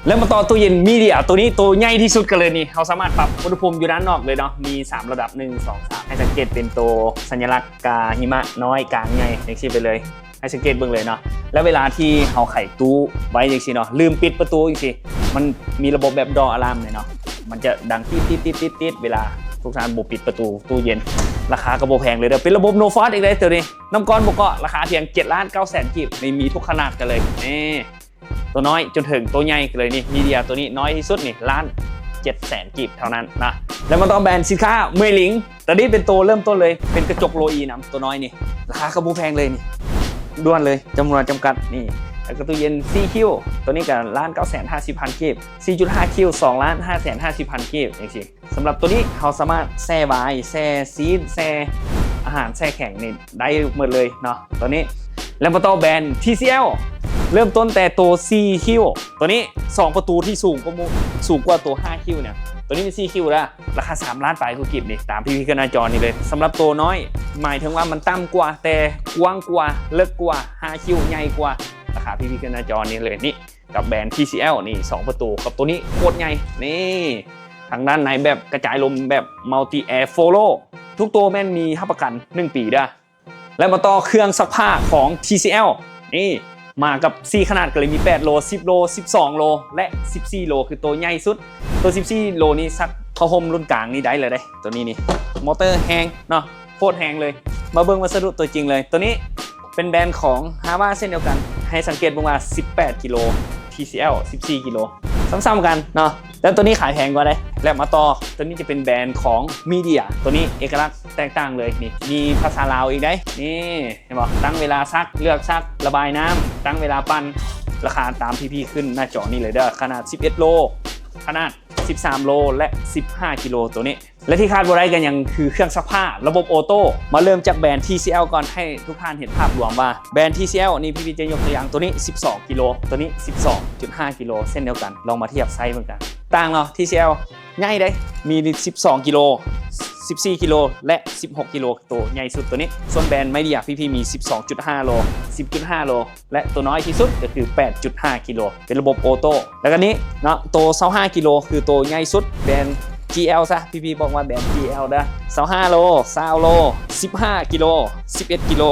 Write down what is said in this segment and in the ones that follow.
แล้วมาต่อตู้เย็นมีเดียตัวนี้ตัวใหญ่ที่สุดกันเลยนี่เขาสามารถปรับอุณหภูมิอยู่ด้านนอกเลยเนาะมี3ระดับ1 2 3ให้สังเกตเป็นตัวสัญลักษณ์กาหิมะน้อยกลางใหญ่อย่างที่ไปเลยให้สังเกตเบิ่งเลยเนาะแล้วเวลาที่เขาไขตู้ไว้อย่างที่เนาะลืมปิดประตูอย่างที่มันมีระบบแบบดออะลามเลยเนาะมันจะดังติดเวลาทุกท่านบุปิดประตูตู้เย็นราคากระโบแพงเลยเด้อเป็นระบบโนฟอสอีกเลยตัวนี้น้ำก้อนบุกก็ราคาเพียง7,900,000 กีบมีทุกขนาดกันเลยนี่ตัวน้อยจนถึงตัวใหญ่เลยนี่มีเดียตัวนี้น้อยที่สุดนี่1,700,000 กีบเท่านั้นนะแล้วมาต่อแบรนด์สินค้าเมยหลิงตัวนี้เป็นตัวเริ่มต้นเลยเป็นกระจกโลอีนะตัวน้อยนี่ราคากระโบแพงเลยนี่ด้วนเลยจำนวนจำกัดนี่แล้วก็ตู้เย็น4 คิวตัวนี้กับ1,950,000 กีบ4.5 คิว2,550,000 กีบอย่างที่สำหรับตัวนี้เขาสามารถแช่ไวน์แช่ซีดแช่อาหารแช่แข็งนี่ได้หมดเลยเนาะตัวนี้แล้วมาต่อแบรนด์ TCL เริ่มต้นแต่ตัว4 คิวตัวนี้2 ประตูที่สูงกว่าตัว5 คิวเนี่ยตัวนี้เป็น4 คิวแล้วราคา3 ล้านปลายคือกิบนี่ตามพี่ขึ้นหน้าจอนี่เลยสำหรับตัวน้อยหมายถึงว่ามันต่ำกว่าแต่กว้างกว่าเลิกกว่า5 คิวใหญ่กว่าราคาพี่ขึ้นหน้าจอนี่เลยนี่กับแบรนด์ TCL นี่2 ประตูกับตัวนี้โคตรใหญ่นี่ทางด้านในแบบกระจายลมแบบ Multi Air Follow ทุกตัวแม่นมีรับประกัน1 ปีด้วยแล้วมาต่อเครื่องซักผ้าของ TCL นี่มากับ4 ขนาดก็เลยมี8 โล10 โล12 โลและ14 โลคือตัวใหญ่สุดตัว14 โลนี่ซักผ้าห่มรุ่นกลางนี่ได้เลยตัวนี้นี่มอเตอร์แฮงเนาะโคตรแฮงเลยมาเบิ่งวัสดุตัวจริงเลยตัวนี้เป็นแบรนด์ของฮาวาเช่นเดียวกันให้สังเกตว่า18 กิโล TCL 14 กิโลซ้ำๆกันเนาะแล้วตัวนี้ขายแพงกว่าได้แล้วมาต่อตัวนี้จะเป็นแบรนด์ของมีเดียตัวนี้เอกลักษณ์แตกต่างเลยนี่มีภาษาลาวอีกได้นี่เห็นบอกตั้งเวลาซักเลือกซักระบายน้ำตั้งเวลาปั่นราคาตามพี่ขึ้นหน้าจอนี่เลยเด้อขนาด11 โลขนาด13 โลและ15 กิโลตัวนี้และที่คาดว่าได้กันยังคือเครื่องซักผ้าระบบออโต้มาเริ่มจากแบรนด์ TCL ก่อนให้ทุกท่านเห็นภาพรวมว่าแบรนด์ TCL นี่พี่จะยกตัวอย่างตัวนี้12 กิโลตัวนี้ 12.5 กิโลเส้นเดียวกันลองมาเทียบไซส์เหมือนกันต่างเนาะ TCL ง่ายได้มี12 กิโล14 กิโลและ16 กิโลตัวใหญ่สุดตัวนี้ส่วนแบรนด์ไมเดียพี่มี 12.5 โล 10.5 โลและตัวน้อยที่สุดก็คือ 8.5 กิโลเป็นระบบออโต้แล้วก็นี้เนาะตัว25 กิโลคือตัวใหญ่สุดแบรนด์ GL ซะพี่บอกว่าแบรนด์ GL นะ25 โล20 โล15 กิโล11 กิโล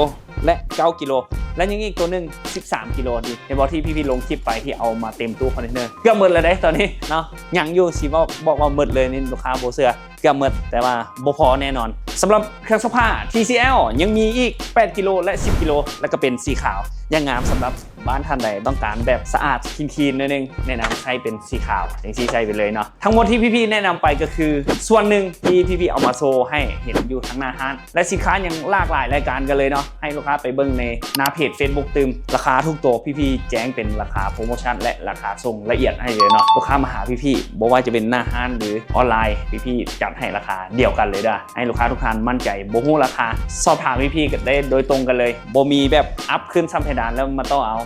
และ9 กิโลและยังอีกตัวหนึ่ง13 กิโลดิเห็นบอกที่พี่ลงคลิปไปที่เอามาเต็มตู้คอนเทนเนอร์เกือบหมดเลยได้ตอนนี้เนาะยังอยู่สิบอกว่าหมดเลยนี่ลูกค้าโบเสือเกือบหมดแต่ว่าโบพอแน่นอนสำหรับเครื่องซักผ้า TCL ยังมีอีก8 กิโลและ10 กิโลแล้วก็เป็นสีขาวยังงามสำหรับบ้านท่านใดต้องการแบบสะอาดคลีนๆนิดนึงแนะนำใช้เป็นสีขาวอย่างที่ใช้ไปเลยเนาะทั้งหมดที่พี่แนะนำไปก็คือส่วนหนึ่งที่พี่เอามาโชว์ให้เห็นอยู่ทั้งหน้าห้างและสินค้ายังหลากหลายรายการกันเลยเนาะให้ลูกค้าไปเบิ่งในหน้าเพจ Facebook ตึมราคาทุกตัวพี่แจ้งเป็นราคาโปรโมชั่นและราคาส่งละเอียดให้เลยเนาะลูกค้ามาหาพี่บอกว่าจะเป็นหน้าห้างหรือออนไลน์พี่จัดให้ราคาเดียวกันเลยด้ให้ลูกค้าทุกท่านมั่นใจบ่ฮู้ราคาสอบถามพี่กันได้โดยตรงกันเลยบ่มีแบบอัพขึ้นซ้ำเพดานแล้วมาต้องเอา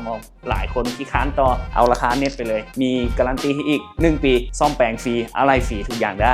หลายคนที่ค้านต่อเอาราคาเน็ตไปเลยมีการันตีให้อีก1 ปีซ่อมแปลงฟรีอะไรฟรีทุกอย่างได้